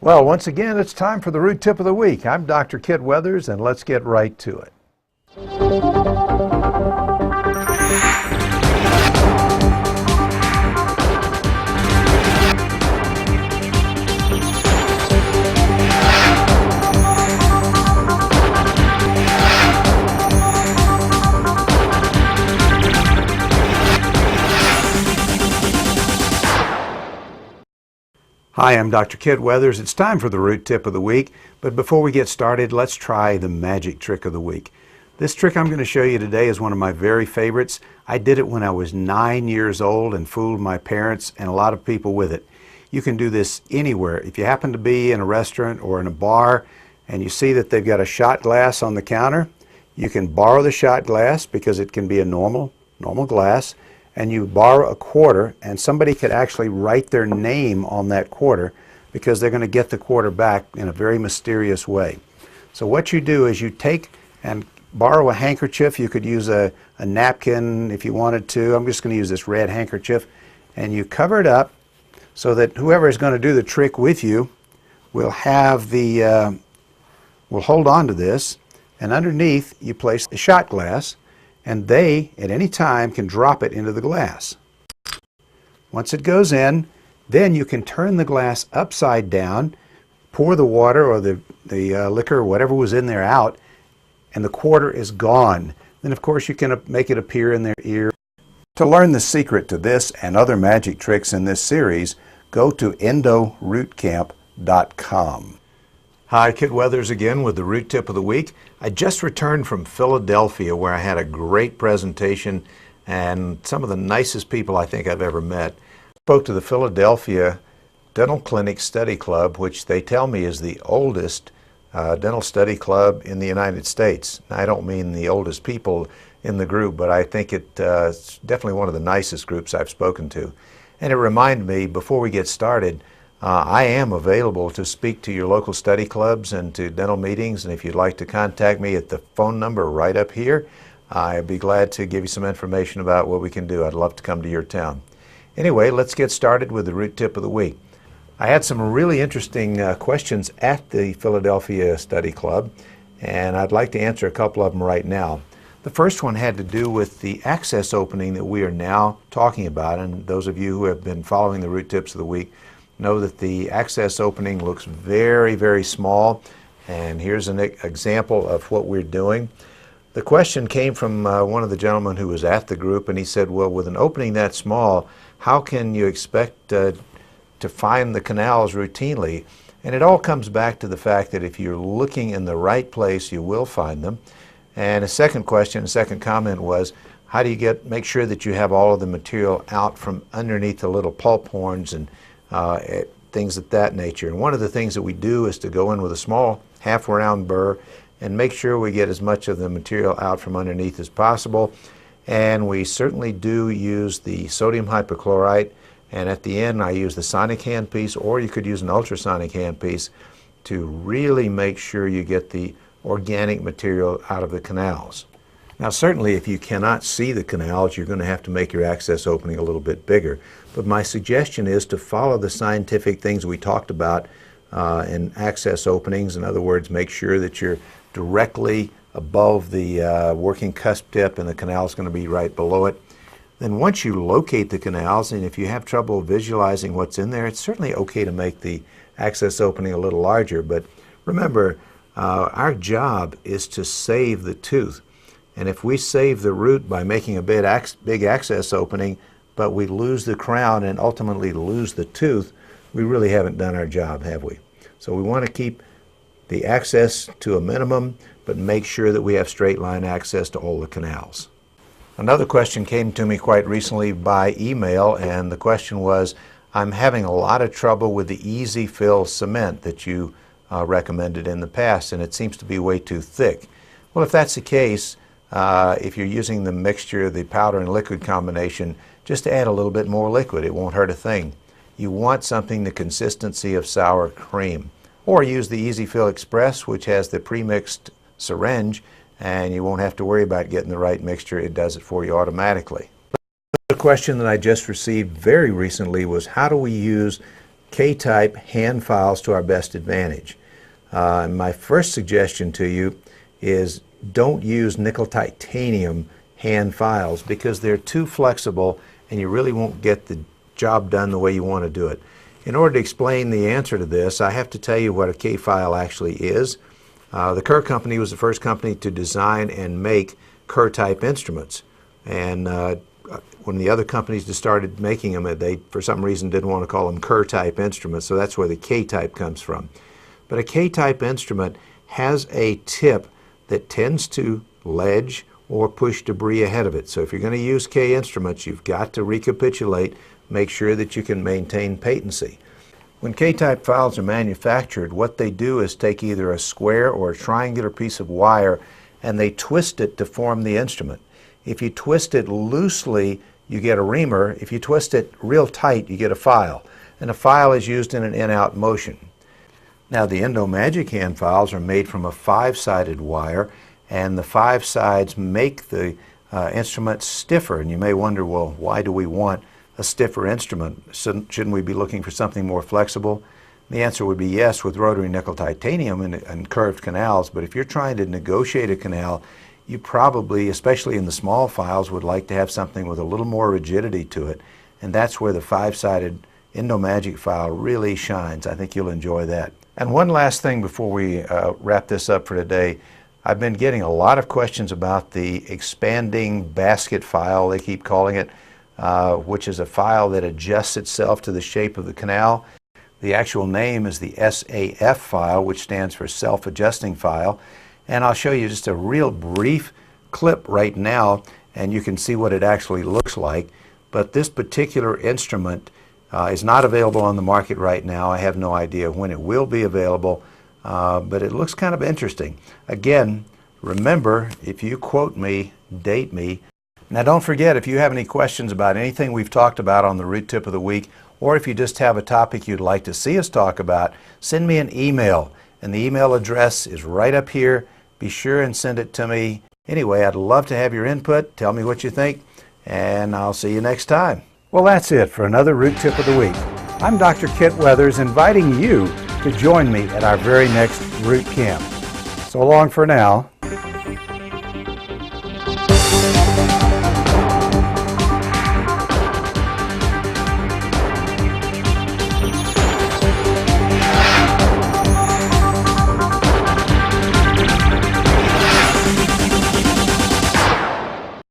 Well, once again, it's time for the Root Tip of the Week. I'm Dr. Kit Weathers, and let's get right to it. Hi, I'm Dr. Kit Weathers. It's time for the Root Tip of the Week, but before we get started, let's try the magic trick of the week. This trick I'm going to show you today is one of my very favorites. I did it when I was 9 years old and fooled my parents and a lot of people with it. You can do this anywhere. If you happen to be in a restaurant or in a bar and you see that they've got a shot glass on the counter, you can borrow the shot glass because it can be a normal glass, and you borrow a quarter, and somebody could actually write their name on that quarter because they're going to get the quarter back in a very mysterious way. So what you do is you take and borrow a handkerchief. You could use a napkin if you wanted to. I'm just going to use this red handkerchief, and you cover it up so that whoever is going to do the trick with you will have will hold on to this, and underneath you place the shot glass, and they, at any time, can drop it into the glass. Once it goes in, then you can turn the glass upside down, pour the water or the liquor or whatever was in there out, and the quarter is gone. Then, of course, you can make it appear in their ear. To learn the secret to this and other magic tricks in this series, go to EndoRootCamp.com. Hi, Kit Weathers again with the Root Tip of the Week. I just returned from Philadelphia where I had a great presentation and some of the nicest people I think I've ever met. I spoke to the Philadelphia Dental Clinic Study Club, which they tell me is the oldest dental study club in the United States. Now, I don't mean the oldest people in the group, but I think it's definitely one of the nicest groups I've spoken to. And it reminded me, before we get started, I am available to speak to your local study clubs and to dental meetings, and if you'd like to contact me at the phone number right up here, I'd be glad to give you some information about what we can do. I'd love to come to your town. Anyway, let's get started with the Root Tip of the Week. I had some really interesting questions at the Philadelphia Study Club, and I'd like to answer a couple of them right now. The first one had to do with the access opening that we are now talking about, and those of you who have been following the Root Tips of the Week know that the access opening looks very, very small, and here's an example of what we're doing. The question came from one of the gentlemen who was at the group, and he said, well, with an opening that small, how can you expect to find the canals routinely? And it all comes back to the fact that if you're looking in the right place, you will find them. And a second comment was, how do you make sure that you have all of the material out from underneath the little pulp horns and things of that nature. And one of the things that we do is to go in with a small half-round burr and make sure we get as much of the material out from underneath as possible. And we certainly do use the sodium hypochlorite, and at the end I use the sonic handpiece, or you could use an ultrasonic handpiece to really make sure you get the organic material out of the canals. Now, certainly if you cannot see the canals, you're going to have to make your access opening a little bit bigger. But my suggestion is to follow the scientific things we talked about in access openings. In other words, make sure that you're directly above the working cusp tip and the canal is going to be right below it. Then once you locate the canals, and if you have trouble visualizing what's in there, it's certainly okay to make the access opening a little larger. But remember, our job is to save the tooth. And if we save the root by making a big access opening, but we lose the crown and ultimately lose the tooth, we really haven't done our job, have we? So we want to keep the access to a minimum, but make sure that we have straight line access to all the canals. Another question came to me quite recently by email, and the question was, I'm having a lot of trouble with the Easy Fill cement that you recommended in the past, and it seems to be way too thick. Well, if that's the case, if you're using the mixture, the powder and liquid combination, just add a little bit more liquid. It won't hurt a thing. You want something the consistency of sour cream. Or use the Easy Fill Express, which has the pre-mixed syringe, and you won't have to worry about getting the right mixture. It does it for you automatically. The question that I just received very recently was, how do we use K-type hand files to our best advantage. My first suggestion to you is don't use nickel titanium hand files because they're too flexible and you really won't get the job done the way you want to do it. In order to explain the answer to this, I have to tell you what a K-file actually is. The Kerr Company was the first company to design and make Kerr-type instruments. And when the other companies just started making them, they, for some reason, didn't want to call them Kerr-type instruments, so that's where the K-type comes from. But a K-type instrument has a tip that tends to ledge or push debris ahead of it. So if you're going to use K instruments, you've got to recapitulate, make sure that you can maintain patency. When K-type files are manufactured, what they do is take either a square or a triangular piece of wire and they twist it to form the instrument. If you twist it loosely, you get a reamer. If you twist it real tight, you get a file. And a file is used in an in-out motion. Now, the Endomagic hand files are made from a 5-sided wire, and the 5 sides make the instrument stiffer. And you may wonder, well, why do we want a stiffer instrument? Shouldn't we be looking for something more flexible? The answer would be yes, with rotary nickel titanium and curved canals, but if you're trying to negotiate a canal, you probably, especially in the small files, would like to have something with a little more rigidity to it, and that's where the 5-sided Endomagic file really shines. I think you'll enjoy that. And one last thing before we wrap this up for today. I've been getting a lot of questions about the expanding basket file, they keep calling it, which is a file that adjusts itself to the shape of the canal. The actual name is the SAF file, which stands for self-adjusting file. And I'll show you just a real brief clip right now, and you can see what it actually looks like. But this particular instrument is not available on the market right now. I have no idea when it will be available, but it looks kind of interesting. Again, remember, if you quote me, date me. Now don't forget, if you have any questions about anything we've talked about on the Root Tip of the Week, or if you just have a topic you'd like to see us talk about, send me an email. And the email address is right up here. Be sure and send it to me. Anyway, I'd love to have your input. Tell me what you think, and I'll see you next time. Well, that's it for another Root Tip of the Week. I'm Dr. Kit Weathers, inviting you to join me at our very next Root Camp. So long for now.